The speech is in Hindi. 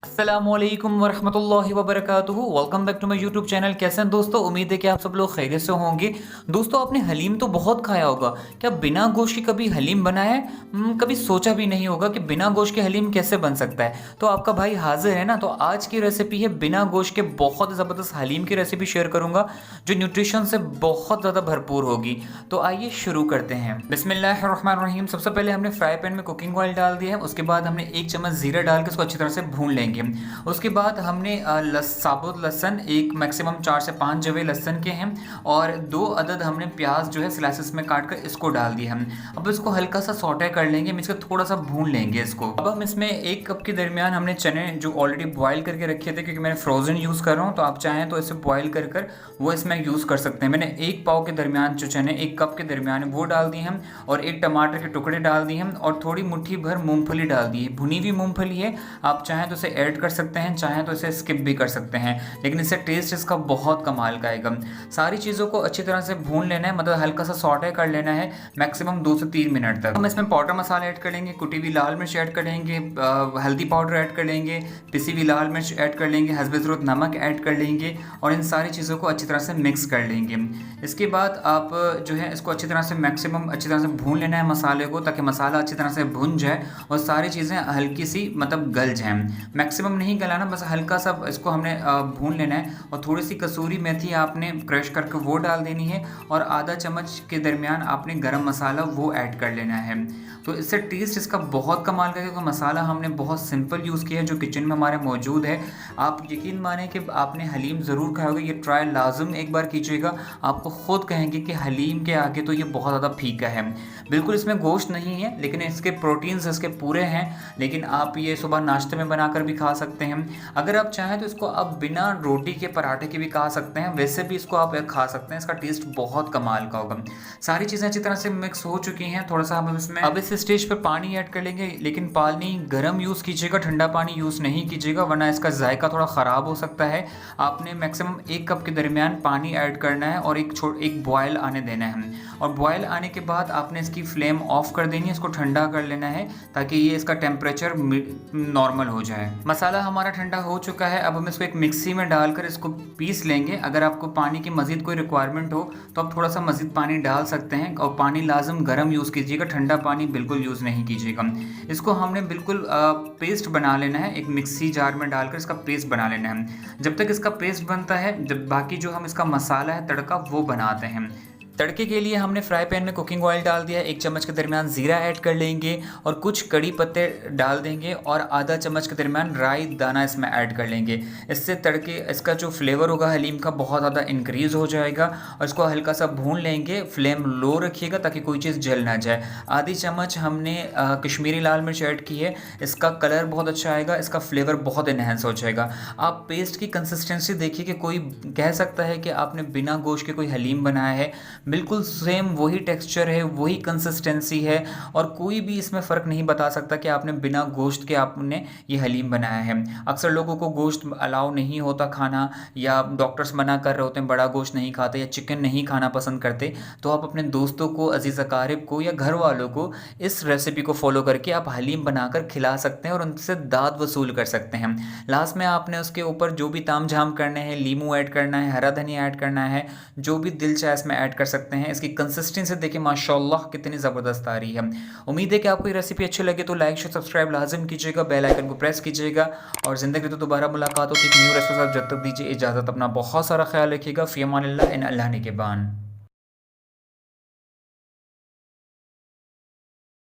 अस्सलामुअलैकुम वरहमतुल्लाहि वबरकातुहू। Welcome back to my YouTube channel. कैसे हैं दोस्तों? उम्मीद है कि आप सब लोग खैरियत से होंगे। दोस्तों, आपने हलीम तो बहुत खाया होगा। क्या बिना गोश्त के कभी हलीम बनाया है? कभी सोचा भी नहीं होगा कि बिना गोश्त के हलीम कैसे बन सकता है। तो आपका भाई हाजिर है ना। तो आज की रेसिपी है बिना गोश्त के बहुत ज़बरदस्त हलीम की रेसिपी शेयर करूँगा, जो न्यूट्रिशन से बहुत ज़्यादा भरपूर होगी। तो आइए शुरू करते हैं। बिस्मिल्लाहिर्रहमानिर्रहीम। सबसे पहले हमने फ्राई पैन में कुकिंग ऑयल डाल दिया है। उसके बाद हमने 1 चम्मच ज़ीरा डाल के उसको अच्छी तरह से भून लेंगे। उसके बाद हमने साबुत लहसन, एक मैक्सिमम 4 से 5 जवे लहसन के हैं, और 2 अदद हमने प्याज जो है स्लाइसेस में काट कर इसको डाल दिया हम। अब इसको हल्का सा सौटे कर लेंगे, हम इसको थोड़ा सा भून लेंगे इसको। अब हम इसमें 1 कप के दरमियान हमने चने जो ऑलरेडी बॉयल करके रखे थे, क्योंकि मैंने फ्रोजन यूज़ कर रहा हूँ, तो आप चाहें तो इसे बॉयल कर कर वो इसमें यूज़ कर सकते हैं। मैंने 1 पाव के दरमियान जो चने 1 कप के दरमियान वो डाल दिए हम, और 1 टमाटर के टुकड़े डाल दिए हम, और थोड़ी मुट्ठी भर मूंगफली डाल दी है। भुनी हुई मूंगफली है, आप चाहें तो इसे ऐड कर सकते हैं, चाहें तो इसे स्किप भी कर सकते हैं, लेकिन इससे टेस्ट इसका बहुत कमाल का आएगा। सारी चीज़ों को अच्छी तरह से भून लेना है, मतलब हल्का सा सॉटे कर लेना है, मैक्सिमम 2 से 3 मिनट तक। हम इसमें पाउडर मसाला ऐड कर लेंगे, कुटी हुई लाल मिर्च ऐड कर लेंगे, हल्दी पाउडर ऐड कर लेंगे, पिसी हुई लाल मिर्च ऐड कर लेंगे, हस्बे ज़रूरत नमक ऐड कर लेंगे, और इन सारी चीज़ों को अच्छी तरह से मिक्स कर लेंगे। इसके बाद आप जो है इसको अच्छी तरह से मैक्सिमम अच्छी तरह से भून लेना है मसाले को, ताकि मसाला अच्छी तरह से भुन जाए और सारी चीज़ें हल्की सी मतलब गल जाएँ। मैक्सिमम नहीं गलाना, बस हल्का सा इसको हमने भून लेना है। और थोड़ी सी कसूरी मेथी आपने क्रश करके वो डाल देनी है, और आधा चम्मच के दरमियान आपने गरम मसाला वो ऐड कर लेना है। तो इससे टेस्ट इसका बहुत कमाल का है, क्योंकि मसाला हमने बहुत सिंपल यूज़ किया है जो किचन में हमारे मौजूद है। आप यकीन माने कि आपने हलीम ज़रूर खाया होगा, ये ट्राई लाजम एक बार कीजिएगा। आपको ख़ुद कहेंगे कि हलीम के आगे तो ये बहुत ज़्यादा फीका है। बिल्कुल इसमें गोश्त नहीं है, लेकिन इसके प्रोटीन्स इसके पूरे हैं। लेकिन आप ये सुबह नाश्ते में बनाकर भी खा सकते हैं। अगर आप चाहें तो इसको आप बिना रोटी के पराठे के भी खा सकते हैं, वैसे भी इसको आप खा सकते हैं। इसका टेस्ट बहुत कमाल का होगा। सारी चीज़ें अच्छी तरह से मिक्स हो चुकी हैं। थोड़ा सा हम इसमें अब इस स्टेज पे पानी ऐड कर लेंगे, लेकिन पानी गर्म यूज़ कीजिएगा, ठंडा पानी यूज़ नहीं कीजिएगा, वरना इसका जायका थोड़ा ख़राब हो सकता है। आपने मैक्सिमम 1 कप के दरमियान पानी ऐड करना है, और एक बॉयल आने देना है। और बॉयल आने के बाद आपने इसकी फ्लेम ऑफ कर देनी है, इसको ठंडा कर लेना है, ताकि ये इसका टेम्परेचर नॉर्मल हो जाए। मसाला हमारा ठंडा हो चुका है। अब हम इसको एक मिक्सी में डालकर इसको पीस लेंगे। अगर आपको पानी की मज़ीद कोई रिक्वायरमेंट हो तो आप थोड़ा सा मज़ीद पानी डाल सकते हैं, और पानी लाजम गर्म यूज़ कीजिएगा, ठंडा पानी बिल्कुल यूज़ नहीं कीजिएगा। इसको हमने बिल्कुल पेस्ट बना लेना है, एक मिक्सी जार में डालकर इसका पेस्ट बना लेना है। जब तक इसका पेस्ट बनता है, जब बाकी जो हम इसका मसाला है तड़का वो बनाते हैं। तड़के के लिए हमने फ्राई पैन में कुकिंग ऑयल डाल दिया है, 1 चम्मच के दरमियान ज़ीरा ऐड कर लेंगे, और कुछ कड़ी पत्ते डाल देंगे, और आधा चम्मच के दरमियान राई दाना इसमें ऐड कर लेंगे। इससे तड़के इसका जो फ्लेवर होगा हलीम का बहुत ज़्यादा इंक्रीज़ हो जाएगा। और इसको हल्का सा भून लेंगे, फ्लेम लो रखिएगा ताकि कोई चीज़ जल ना जाए। आधी चम्मच हमने कश्मीरी लाल मिर्च ऐड की है, इसका कलर बहुत अच्छा आएगा, इसका फ्लेवर बहुत इन्हेंस हो जाएगा। आप पेस्ट की कंसिस्टेंसी देखिए कि कोई कह सकता है कि आपने बिना गोश्त के कोई हलीम बनाया है। बिल्कुल सेम वही टेक्सचर है, वही कंसिस्टेंसी है, और कोई भी इसमें फ़र्क नहीं बता सकता कि आपने बिना गोश्त के आपने ये हलीम बनाया है। अक्सर लोगों को गोश्त अलाउ नहीं होता खाना, या डॉक्टर्स मना कर रहे होते हैं, बड़ा गोश्त नहीं खाते, या चिकन नहीं खाना पसंद करते। तो आप अपने दोस्तों को, अजीज़ अकारिब को, या घर वालों को इस रेसिपी को फॉलो करके आप हलीम बनाकर खिला सकते हैं, और उनसे दाद वसूल कर सकते हैं। लास्ट में आपने उसके ऊपर जो भी ताम झाम करने हैं, लीमू ऐड करना है, हरा धनिया ऐड करना है, जो भी दिल चाहे इसमें ऐड कर सकते हैं। इसकी कंसिस्टेंसी देखिए माशाल्लाह कितनी ज़बरदस्त आ रही है। उम्मीद है कि आपको ये रेसिपी अच्छी लगे तो लाइक शेयर सब्सक्राइब लाजिम कीजिएगा, बेल आइकन को प्रेस कीजिएगा, और ज़िंदगी तो दोबारा मुलाकात होगी एक न्यू रेसिपी के साथ। जब तक दीजिए इजाज़त, अपना बहुत सारा ख्याल रखिएगा। फ़ी अमानिल्लाह, इन अल्लाह निगहबान।